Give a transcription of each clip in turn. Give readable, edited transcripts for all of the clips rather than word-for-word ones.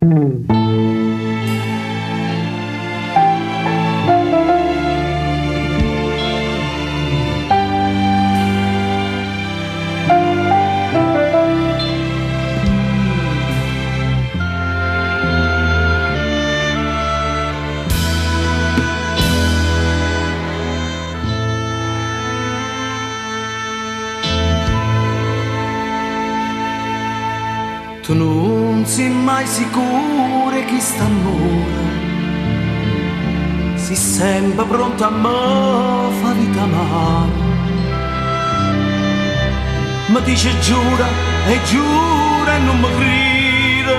Tu non sei mai sicuro chi sta amore, si sempre pronto a me fa vita male. Ma dice giura e giura e non mi crede,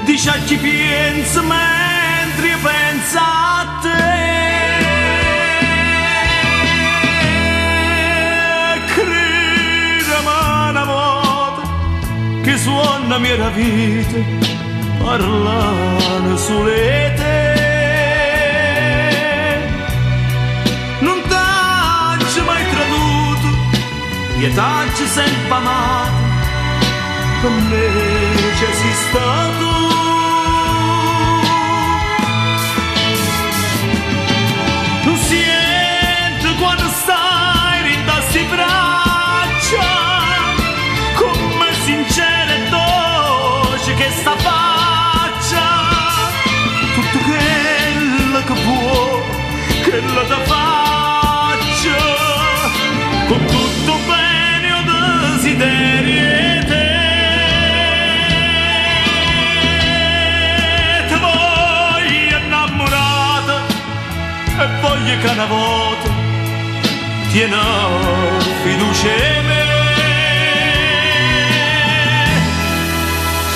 dice a chi pensa mentre io penso a te. Che suona mia vita parlano sulle te. Non t'hai mai traduto e t'hai sempre amato, per me c'è sei stato. Non senti quando stai in tassi braccia, sincera e dolce che sta faccia, tutto quello che può, quello da faccia, con tutto bene o desiderio te. Te voglio innamorata e voglio che una volta tieni fiducia in me.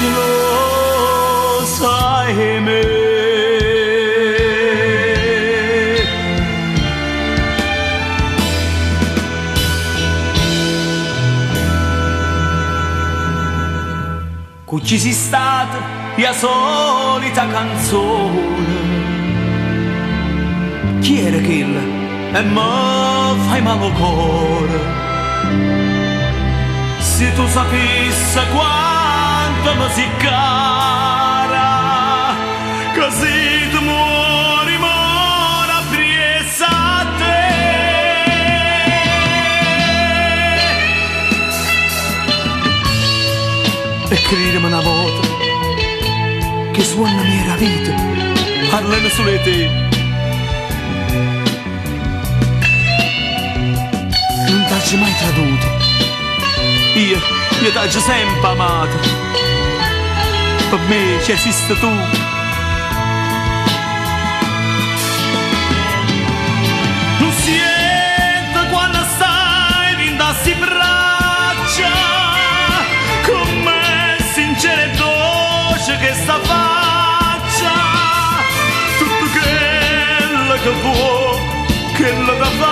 Lo sai me. Qui ci si stata la solita canzone, chi era quella? E me fai male al cuore. Se tu sapessi quanto mi si cara, così tu muori, muori appresso a te. E credimi una volta che suona mia vita parlano sulle te. Non t'hai mai traduto, io t'hai sempre amato, per me ci esiste tu. Non senti quando stai in tassi braccia, come sincera e dolce che sta faccia, tutto quello che può, quello da fare.